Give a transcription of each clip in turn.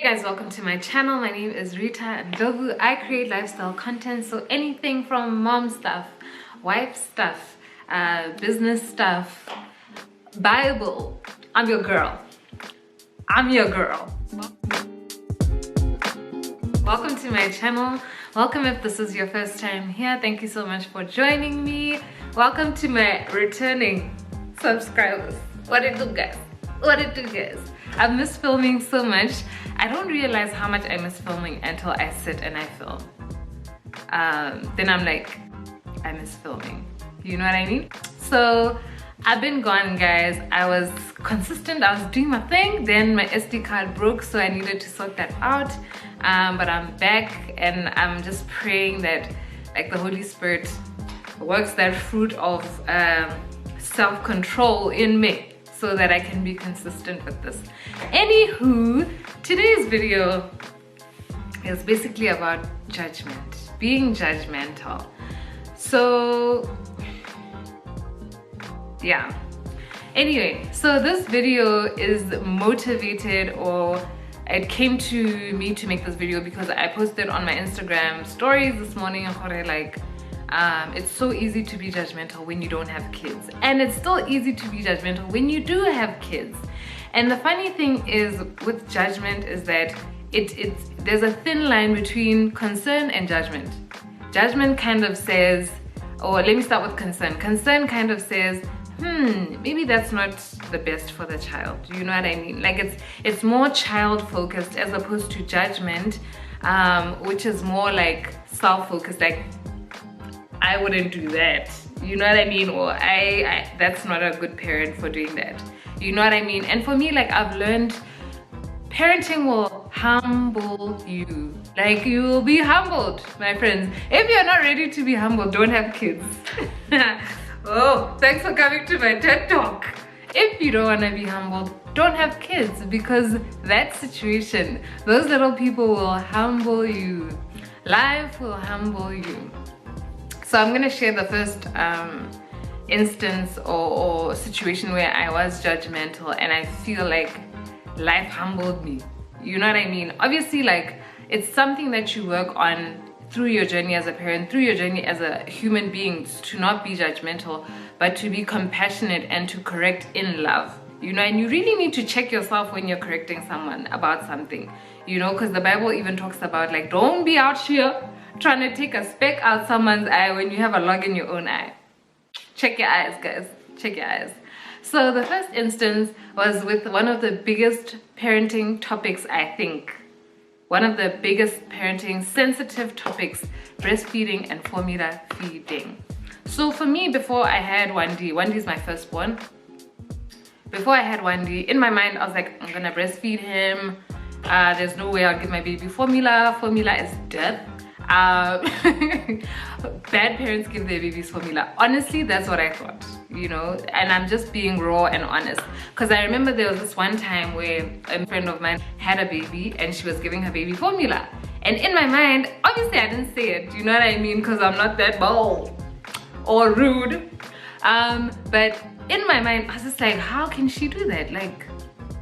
Hey guys, welcome to my channel. My name is Rita Ndlovu. I create lifestyle content, so anything from mom stuff, wife stuff, business stuff, Bible. I'm your girl. I'm your girl. Welcome to my channel. Welcome if this is your first time here. Thank you so much for joining me. Welcome to my returning subscribers. What it do, guys? What it do, guys? I've missed filming so much. I don't realize how much I miss filming until I sit and I film. Then I'm like, I miss filming. You know what I mean? So I've been gone, guys. I was consistent. I was doing my thing. Then my SD card broke, so I needed to sort that out. But I'm back, and I'm just praying that like the Holy Spirit works that fruit of self-control in me, so that I can be consistent with this. Anywho, today's video is basically about judgment, being judgmental. So yeah. Anyway, so this video is motivated, or it came to me to make this video because I posted on my Instagram stories this morning about like it's so easy to be judgmental when you don't have kids, and it's still easy to be judgmental when you do have kids. And the funny thing is with judgment is that there's a thin line between concern and judgment. Judgment kind of says, or let me start with concern. Concern kind of says, maybe that's not the best for the child. You know what I mean? Like it's more child focused as opposed to judgment, which is more like self-focused, like I wouldn't do that, you know what I mean? Or I that's not a good parent for doing that, you know what I mean? And for me, like, I've learned parenting will humble you. Like, you will be humbled, my friends. If you're not ready to be humbled, don't have kids. Oh, thanks for coming to my TED Talk. If you don't want to be humbled, don't have kids, because that situation, those little people will humble you. Life will humble you. So I'm gonna share the first instance or situation where I was judgmental and I feel like life humbled me. You know what I mean? Obviously, like, it's something that you work on through your journey as a parent, through your journey as a human being, to not be judgmental, but to be compassionate and to correct in love. You know, and you really need to check yourself when you're correcting someone about something, you know, because the Bible even talks about, like, don't be out here trying to take a speck out someone's eye when you have a log in your own eye. Check your eyes, guys. Check your eyes. So the first instance was with one of the biggest parenting topics, I think. One of the biggest parenting sensitive topics, breastfeeding and formula feeding. So for me, before I had Wandi is my firstborn. Before I had Wandi, in my mind, I was like, I'm gonna breastfeed him. There's no way I'll give my baby formula. Formula is death. Bad parents give their babies formula. Honestly, that's what I thought, you know, and I'm just being raw and honest, because I remember there was this one time where a friend of mine had a baby and she was giving her baby formula, and in my mind, obviously I didn't say it, you know what I mean, because I'm not that bold or rude, but in my mind I was just like, how can she do that? Like,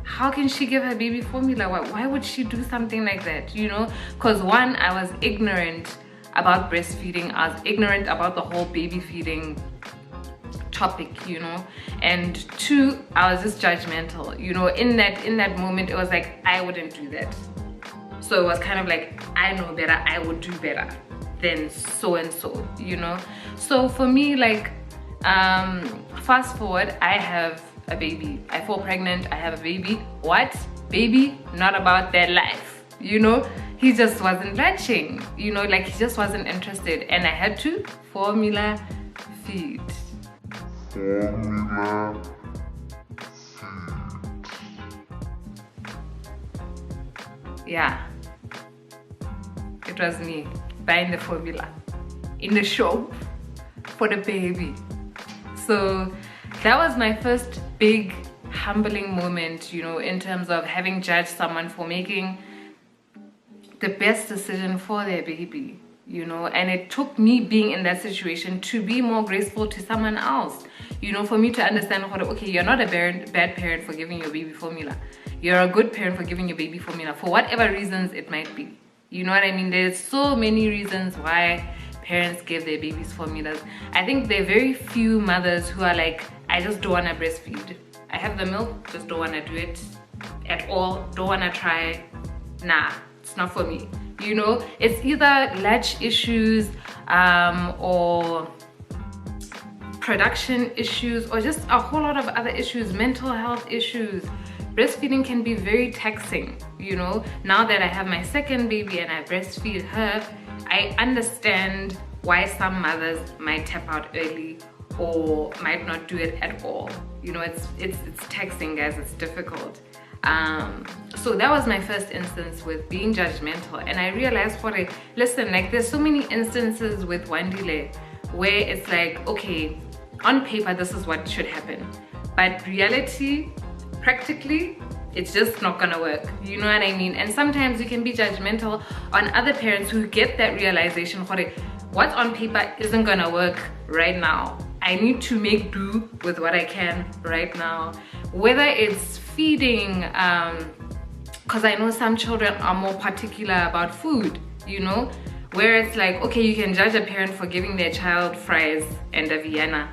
how can she give her baby formula? Why would she do something like that, you know? Because one, I was ignorant about breastfeeding. I was ignorant about the whole baby feeding topic, you know? And two, I was just judgmental, you know? In that moment, it was like, I wouldn't do that. So it was kind of like, I know better, I would do better than so and so, you know? So for me, like, fast forward, I have a baby. I fall pregnant, I have a baby. What? Baby? Not about that life, you know? He just wasn't latching, you know, like, he just wasn't interested, and I had to formula feed. Formula feed. Yeah. It was me buying the formula in the shop for the baby. So that was my first big humbling moment, you know, in terms of having judged someone for making the best decision for their baby, you know. And it took me being in that situation to be more graceful to someone else, you know, for me to understand, okay, you're not a bad parent for giving your baby formula. you're a good parent for giving your baby formula for whatever reasons it might be. You know what I mean? There's so many reasons why parents give their babies formulas. I think there are very few mothers who are like, I just don't want to breastfeed. I have the milk, just don't want to do it at all, don't want to try. Nah, it's not for me. You know, it's either latch issues or production issues, or just a whole lot of other issues, mental health issues. Breastfeeding can be very taxing, you know. Now that I have my second baby and I breastfeed her, I understand why some mothers might tap out early or might not do it at all. You know, it's taxing, guys, it's difficult. So that was my first instance with being judgmental, and I realized, listen, like there's so many instances with Wandile where it's like, okay, on paper this is what should happen, but reality, practically, it's just not gonna work. You know what I mean? And sometimes you can be judgmental on other parents who get that realization, what's on paper isn't gonna work right now. I need to make do with what I can right now. Whether it's feeding, because I know some children are more particular about food, you know, where it's like, okay, you can judge a parent for giving their child fries and a Vienna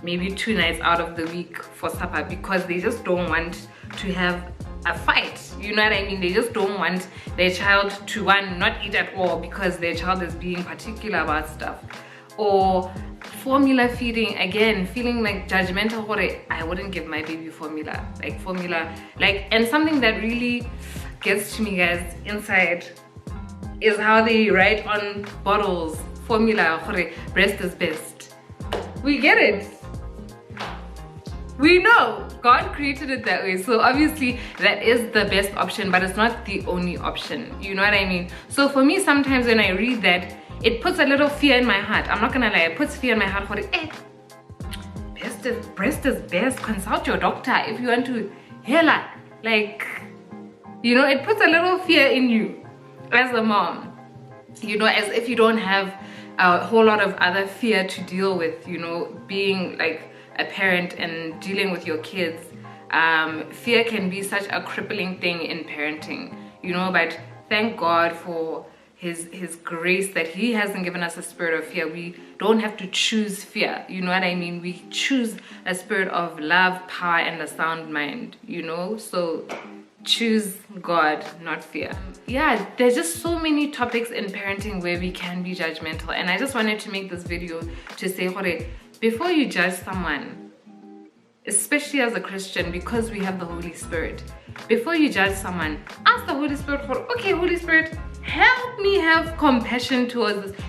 maybe 2 nights out of the week for supper because they just don't want to have a fight. You know what I mean? They just don't want their child to, one, not eat at all because their child is being particular about stuff. Or formula feeding, again, feeling like judgmental. I wouldn't give my baby formula. And something that really gets to me, guys, inside is how they write on bottles, formula, breast is best. We get it. We know God created it that way, so obviously that is the best option, but it's not the only option. You know what I mean? So for me, sometimes when I read that, it puts a little fear in my heart. I'm not gonna lie, it puts fear in my heart. Breast is best. Consult your doctor if you want to heal it. Like, you know, it puts a little fear in you as a mom. You know, as if you don't have a whole lot of other fear to deal with, you know, being like a parent and dealing with your kids. Fear can be such a crippling thing in parenting, you know, but thank God for his grace that he hasn't given us a spirit of fear. We don't have to choose fear, you know what I mean? We choose a spirit of love, power, and a sound mind, you know. So choose God, not fear. Yeah, there's just so many topics in parenting where we can be judgmental, and I just wanted to make this video to say, before you judge someone, especially as a Christian, because we have the Holy Spirit, before you judge someone, ask the Holy Spirit okay, Holy Spirit, help me have compassion towards this.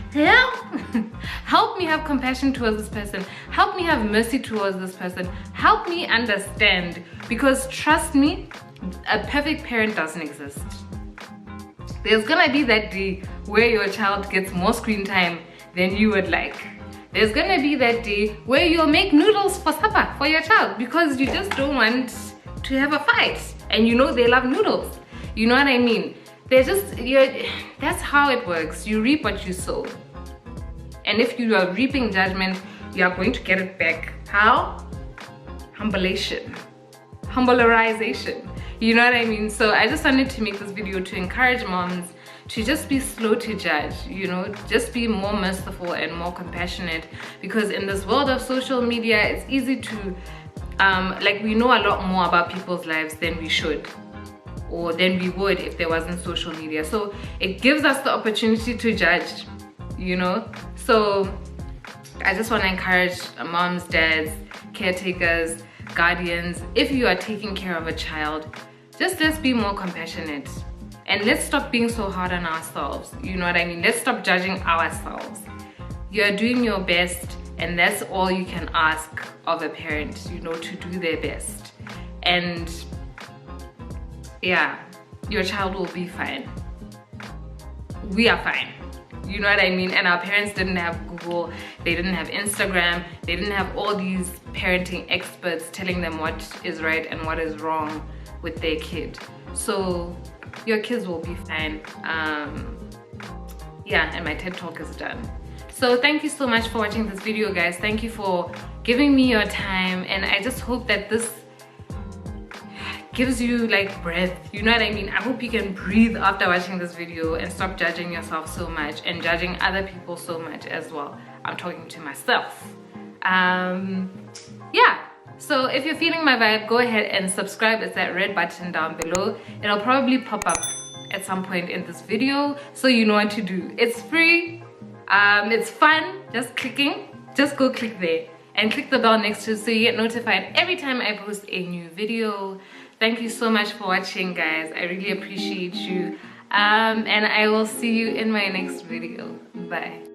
Help me have compassion towards this person. Help me have mercy towards this person. Help me understand, because trust me, a perfect parent doesn't exist. There's gonna be that day where your child gets more screen time than you would like. There's gonna be that day where you'll make noodles for supper for your child because you just don't want to have a fight, and you know they love noodles. You know what I mean? That's how it works. You reap what you sow. And if you are reaping judgment, you are going to get it back. How? Humbleization. You know what I mean? So I just wanted to make this video to encourage moms to just be slow to judge, you know, just be more merciful and more compassionate, because in this world of social media, it's easy to, we know a lot more about people's lives than we should, or than we would if there wasn't social media. So it gives us the opportunity to judge, you know. So I just want to encourage moms, dads, caretakers, guardians, if you are taking care of a child, let's be more compassionate. And let's stop being so hard on ourselves. You know what I mean? Let's stop judging ourselves. You're doing your best, and that's all you can ask of a parent, you know, to do their best. And yeah, your child will be fine. We are fine. You know what I mean? And our parents didn't have Google, they didn't have Instagram, they didn't have all these parenting experts telling them what is right and what is wrong with their kid. So your kids will be fine. Yeah, and my TED talk is done. So thank you so much for watching this video, guys. Thank you for giving me your time, and I just hope that this gives you like breath, you know what I mean? I hope you can breathe after watching this video and stop judging yourself so much and judging other people so much as well. I'm talking to myself. Yeah, so if you're feeling my vibe, go ahead and subscribe. It's that red button down below. It'll probably pop up at some point in this video, so you know what to do. It's free, it's fun, just go click there and click the bell next to it so you get notified every time I post a new video. Thank you so much for watching, guys. I really appreciate you, and I will see you in my next video. Bye.